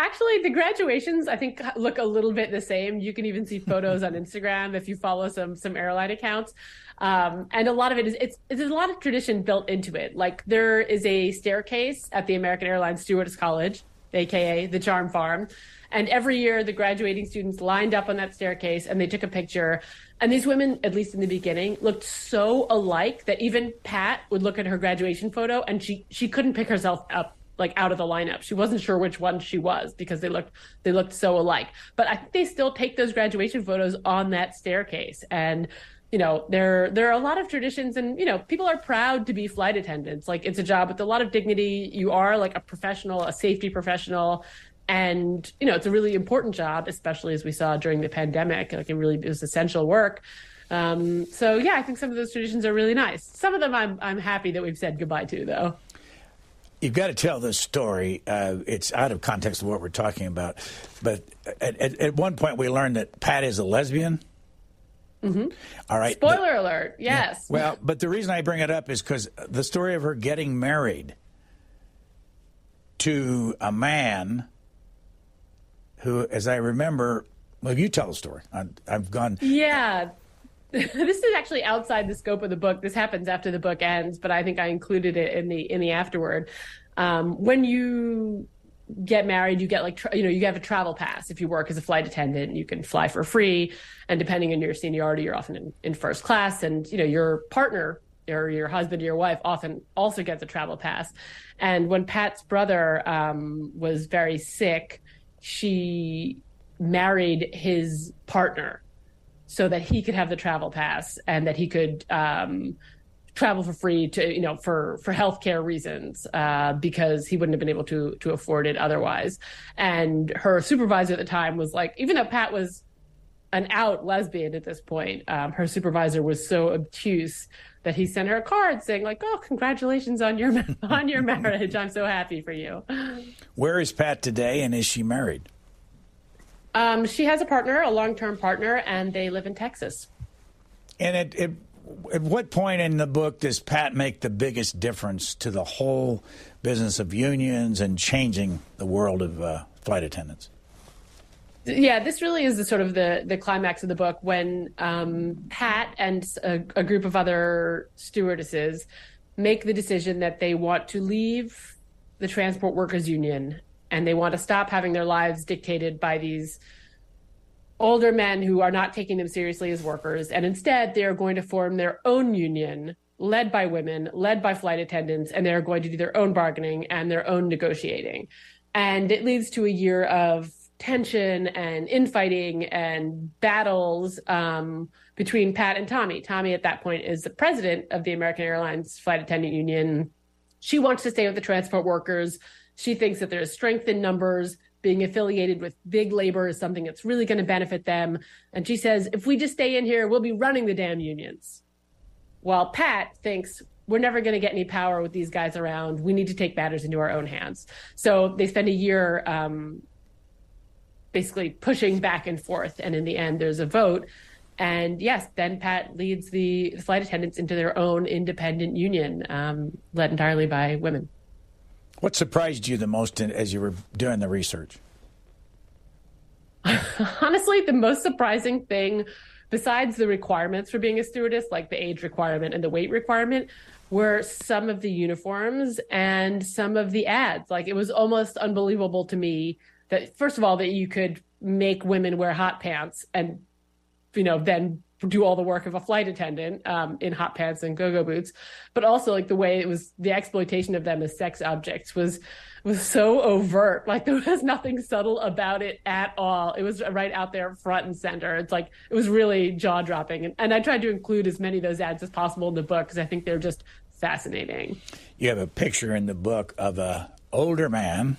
Actually, the graduations, I think, look a little bit the same. You can even see photos on Instagram if you follow some airline accounts. And a lot of it is, there's a lot of tradition built into it. Like there is a staircase at the American Airlines Stewardess College, AKA the Charm Farm. And every year the graduating students lined up on that staircase and they took a picture. And these women, at least in the beginning, looked so alike that even Pat would look at her graduation photo and she couldn't pick herself up like out of the lineup. She wasn't sure which one she was because they looked so alike. But I think they still take those graduation photos on that staircase. And there are a lot of traditions, and people are proud to be flight attendants. Like it's a job with a lot of dignity. You are like a professional, a safety professional. And, it's a really important job, especially as we saw during the pandemic. Like it was essential work. So yeah, I think some of those traditions are really nice. Some of them I'm happy that we've said goodbye to, though. You've got to tell this story. It's out of context of what we're talking about. But at one point we learned that Pat is a lesbian. Mm-hmm. All right. Spoiler alert. Yes. Yeah. Well, but the reason I bring it up is because the story of her getting married to a man who, as I remember, well, you tell the story. I've gone. Yeah. This is actually outside the scope of the book. This happens after the book ends, but I think I included it in the afterword. When you get married, you get you have a travel pass. If you work as a flight attendant, you can fly for free. And depending on your seniority, you're often in first class. And, your partner, or your husband or your wife often also gets a travel pass. And when Pat's brother was very sick, she married his partner so that he could have the travel pass and that he could travel for free to, for healthcare reasons, because he wouldn't have been able to afford it otherwise. And her supervisor at the time was like, even though Pat was an out lesbian at this point, her supervisor was so obtuse that he sent her a card saying like, "Oh, congratulations on your marriage. I'm so happy for you." Where is Pat today, and is she married? She has a partner, a long-term partner, and they live in Texas. And at what point in the book does Pat make the biggest difference to the whole business of unions and changing the world of flight attendants? Yeah, this really is the climax of the book when Pat and a group of other stewardesses make the decision that they want to leave the Transport Workers Union and they want to stop having their lives dictated by these older men who are not taking them seriously as workers. And instead, they're going to form their own union led by women, led by flight attendants, and they're going to do their own bargaining and their own negotiating. And it leads to a year of tension and infighting and battles between Pat and Tommy. Tommy at that point is the president of the American Airlines Flight Attendant Union. She wants to stay with the transport workers. She thinks that there's strength in numbers. Being affiliated with big labor is something that's really going to benefit them. And she says, if we just stay in here, we'll be running the damn unions. While Pat thinks we're never going to get any power with these guys around. We need to take matters into our own hands. So they spend a year basically pushing back and forth. And in the end, there's a vote. And yes, then Pat leads the flight attendants into their own independent union, led entirely by women. What surprised you the most as you were doing the research? Honestly, the most surprising thing, besides the requirements for being a stewardess, like the age requirement and the weight requirement, were some of the uniforms and some of the ads. Like, it was almost unbelievable to me that, first of all, that you could make women wear hot pants and, then do all the work of a flight attendant in hot pants and go-go boots. But also, like, the way it was, the exploitation of them as sex objects was so overt. Like, there was nothing subtle about it at all. It was right out there front and center. It's like, it was really jaw-dropping. And I tried to include as many of those ads as possible in the book because I think they're just fascinating. You have a picture in the book of a older man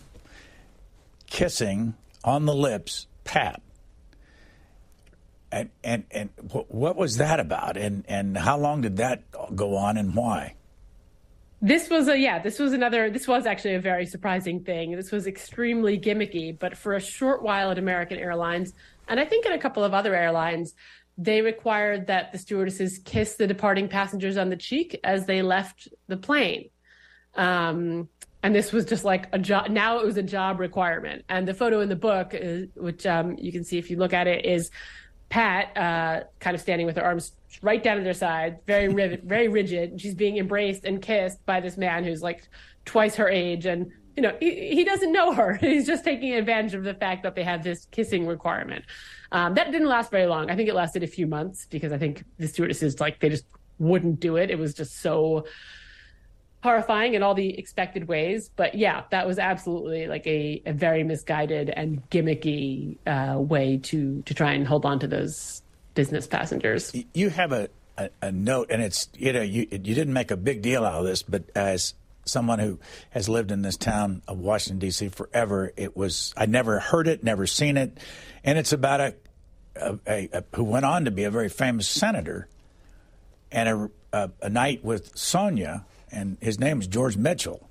kissing on the lips Pat. And what was that about? And how long did that go on and why? This was actually a very surprising thing. This was extremely gimmicky, but for a short while at American Airlines, and I think at a couple of other airlines, they required that the stewardesses kiss the departing passengers on the cheek as they left the plane. And this was just like a job. Now it was a job requirement. And the photo in the book, which you can see if you look at it, is Pat kind of standing with her arms right down at her side, very rigid. She's being embraced and kissed by this man who's like twice her age. And, he doesn't know her. He's just taking advantage of the fact that they have this kissing requirement. That didn't last very long. I think it lasted a few months because I think the stewardesses, they just wouldn't do it. It was just so horrifying in all the expected ways. But yeah, that was absolutely like a very misguided and gimmicky way to try and hold on to those business passengers. You have a note, and it's, you didn't make a big deal out of this, but as someone who has lived in this town of Washington, D.C. forever, I never heard it, never seen it. And it's about who went on to be a very famous senator, and a night with Sonia, and his name was George Mitchell,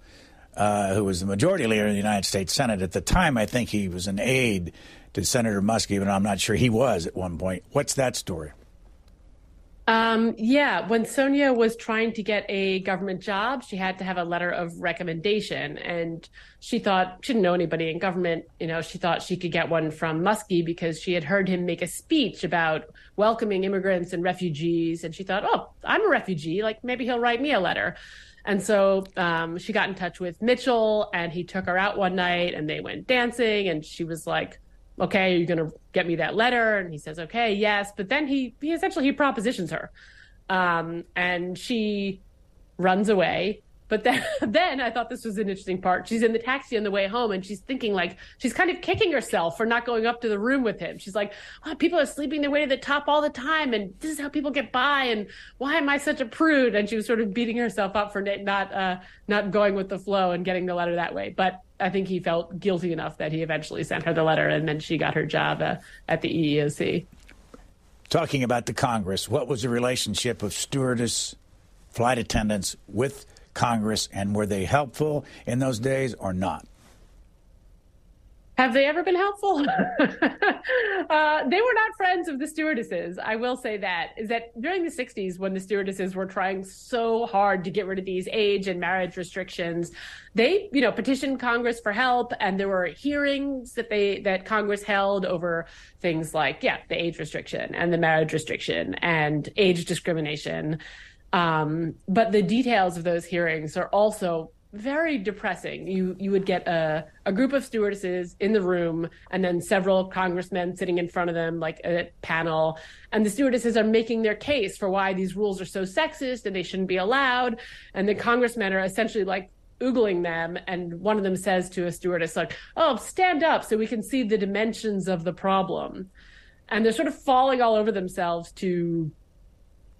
who was the majority leader in the United States Senate. At the time, I think he was an aide to Senator Muskie, but I'm not sure he was at one point. What's that story? When Sonia was trying to get a government job, she had to have a letter of recommendation, and she didn't know anybody in government. She thought she could get one from Muskie because she had heard him make a speech about welcoming immigrants and refugees, and she thought, oh, I'm a refugee, like maybe he'll write me a letter. And so she got in touch with Mitchell, and he took her out one night, and they went dancing, and she was like, okay, are you going to get me that letter? And he says, okay, yes. But then he propositions her. And she runs away. But then I thought this was an interesting part. She's in the taxi on the way home, and she's thinking, like, she's kind of kicking herself for not going up to the room with him. She's like, oh, people are sleeping their way to the top all the time, and this is how people get by, and why am I such a prude? And she was sort of beating herself up for not going with the flow and getting the letter that way. But I think he felt guilty enough that he eventually sent her the letter, and then she got her job at the EEOC. Talking about the Congress, what was the relationship of stewardess flight attendants with Congress, and were they helpful in those days or not? Have they ever been helpful? They were not friends of the stewardesses. I will say that during the 60s, when the stewardesses were trying so hard to get rid of these age and marriage restrictions, they, petitioned Congress for help, and there were hearings that Congress held over things like, the age restriction and the marriage restriction and age discrimination. But the details of those hearings are also very depressing. You would get a group of stewardesses in the room, and then several congressmen sitting in front of them, like a panel. And the stewardesses are making their case for why these rules are so sexist and they shouldn't be allowed. And the congressmen are essentially like oogling them. And one of them says to a stewardess, like, oh, stand up so we can see the dimensions of the problem. And they're sort of falling all over themselves to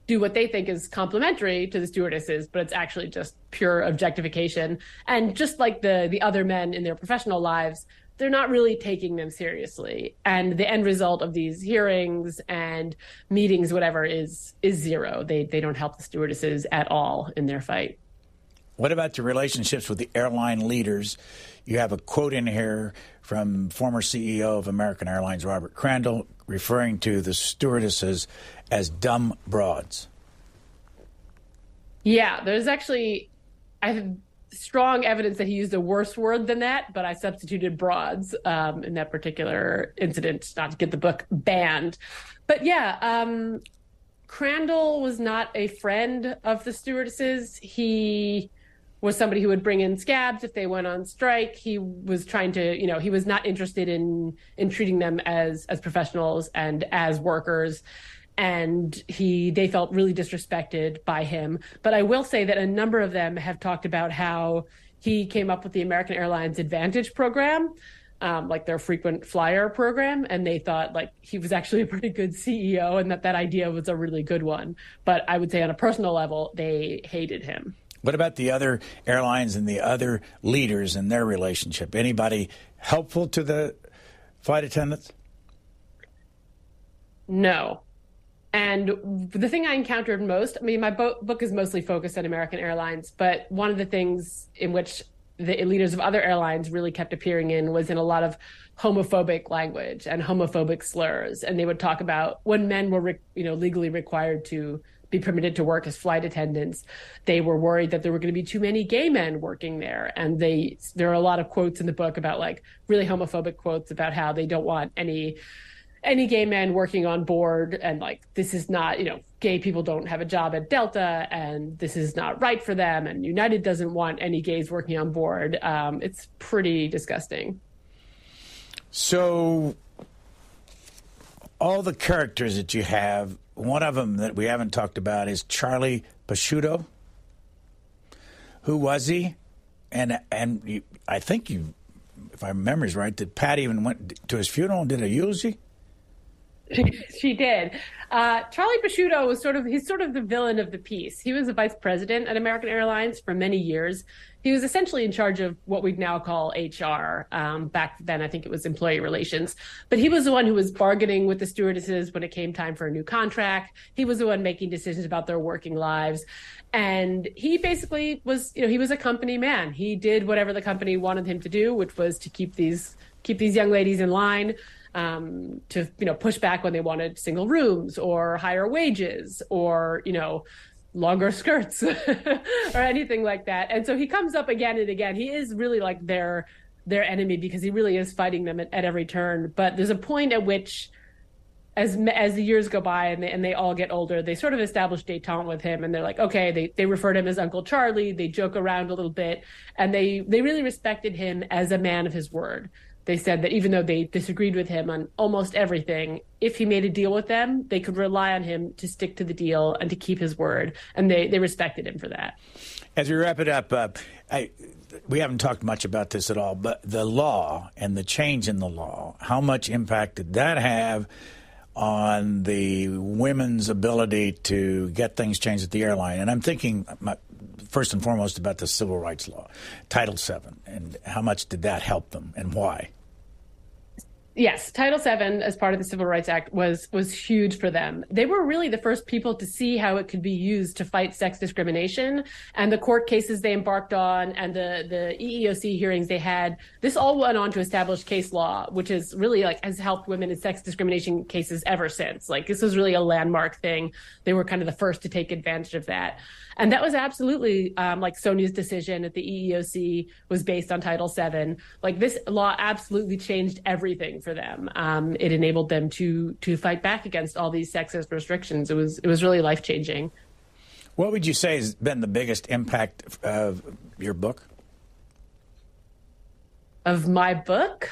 do what they think is complimentary to the stewardesses, but it's actually just pure objectification. And just like the other men in their professional lives, they're not really taking them seriously. And the end result of these hearings and meetings, whatever, is zero. They don't help the stewardesses at all in their fight. What about the relationships with the airline leaders? You have a quote in here from former CEO of American Airlines, Robert Crandall, referring to the stewardesses as dumb broads. Yeah, there's actually, I have strong evidence that he used a worse word than that, but I substituted broads in that particular incident, not to get the book banned. But Crandall was not a friend of the stewardesses. He was somebody who would bring in scabs if they went on strike. He was trying to, he was not interested in treating them as professionals and as workers. And they felt really disrespected by him. But I will say that a number of them have talked about how he came up with the American Airlines Advantage program, like their frequent flyer program. And they thought like he was actually a pretty good CEO and that idea was a really good one. But I would say on a personal level, they hated him. What about the other airlines and the other leaders and their relationship? Anybody helpful to the flight attendants? No. And the thing I encountered most, my book is mostly focused on American Airlines, but one of the things in which the leaders of other airlines really kept appearing in was in a lot of homophobic language and homophobic slurs. And they would talk about when men were, legally required to be permitted to work as flight attendants, they were worried that there were going to be too many gay men working there. And there are a lot of quotes in the book about like really homophobic quotes about how they don't want any gay men working on board, and like this is not, gay people don't have a job at Delta, and this is not right for them, and United doesn't want any gays working on board. It's pretty disgusting. So all the characters that you have, one of them that we haven't talked about is Charlie Pasciutto. Who was he? And I think if my memory's right, that Pat even went to his funeral and did a eulogy? She did. Charlie Pasciutto was he's sort of the villain of the piece. He was the vice president at American Airlines for many years. He was essentially in charge of what we'd now call HR. Back then, I think it was employee relations. But he was the one who was bargaining with the stewardesses when it came time for a new contract. He was the one making decisions about their working lives. And he basically was, he was a company man. He did whatever the company wanted him to do, which was to keep these young ladies in line, to, push back when they wanted single rooms or higher wages or, longer skirts or anything like that. And so he comes up again and again. He is really like their enemy because he really is fighting them at every turn. But there's a point at which, as the years go by and they all get older, they sort of establish détente with him, and they're like, okay, they refer to him as Uncle Charlie. They joke around a little bit, and they really respected him as a man of his word. They said that even though they disagreed with him on almost everything, if he made a deal with them, they could rely on him to stick to the deal and to keep his word. And they respected him for that. As we wrap it up, we haven't talked much about this at all, but the law and the change in the law, how much impact did that have on the women's ability to get things changed at the airline? And I'm thinking first and foremost about the civil rights law, Title VII, and how much did that help them and why? Yes, Title VII, as part of the Civil Rights Act, was huge for them. They were really the first people to see how it could be used to fight sex discrimination, and the court cases they embarked on and the EEOC hearings they had. This all went on to establish case law, which is really has helped women in sex discrimination cases ever since. This was really a landmark thing. They were kind of the first to take advantage of that. And that was absolutely Sonia's decision at the EEOC was based on Title VII. This law absolutely changed everything for them. It enabled them to fight back against all these sexist restrictions. It was really life-changing. What would you say has been the biggest impact of your book? Of my book?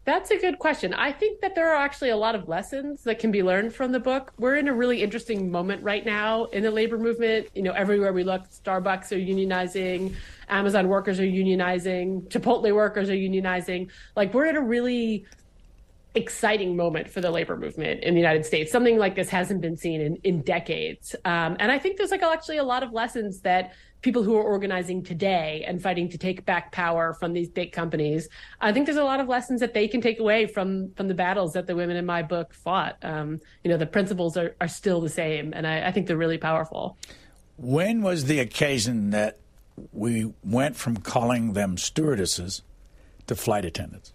That's a good question. I think that there are actually a lot of lessons that can be learned from the book. We're in a really interesting moment right now in the labor movement. Everywhere we look, Starbucks are unionizing, Amazon workers are unionizing, Chipotle workers are unionizing. We're in a really exciting moment for the labor movement in the United States. Something like this hasn't been seen in decades. And I think there's actually a lot of lessons that people who are organizing today and fighting to take back power from these big companies, I think there's a lot of lessons that they can take away from the battles that the women in my book fought. The principles are still the same, and I think they're really powerful. When was the occasion that we went from calling them stewardesses to flight attendants?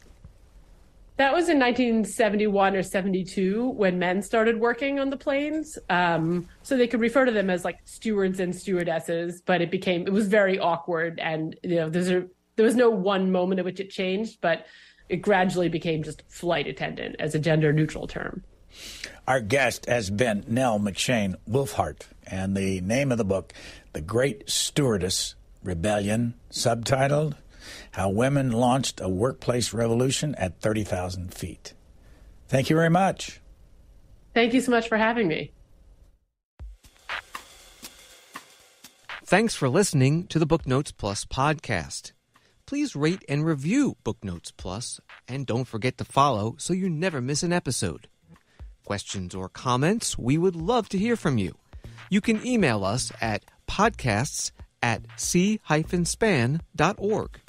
That was in 1971 or 72 when men started working on the planes. So they could refer to them as stewards and stewardesses, but it was very awkward. And, there was no one moment at which it changed, but it gradually became just flight attendant as a gender neutral term. Our guest has been Nell Wulfhart, and the name of the book, The Great Stewardess Rebellion, subtitled How Women Launched a Workplace Revolution at 30,000 Feet. Thank you very much. Thank you so much for having me. Thanks for listening to the Booknotes Plus podcast. Please rate and review Booknotes Plus, and don't forget to follow so you never miss an episode. Questions or comments, we would love to hear from you. You can email us at podcasts@c-span.org.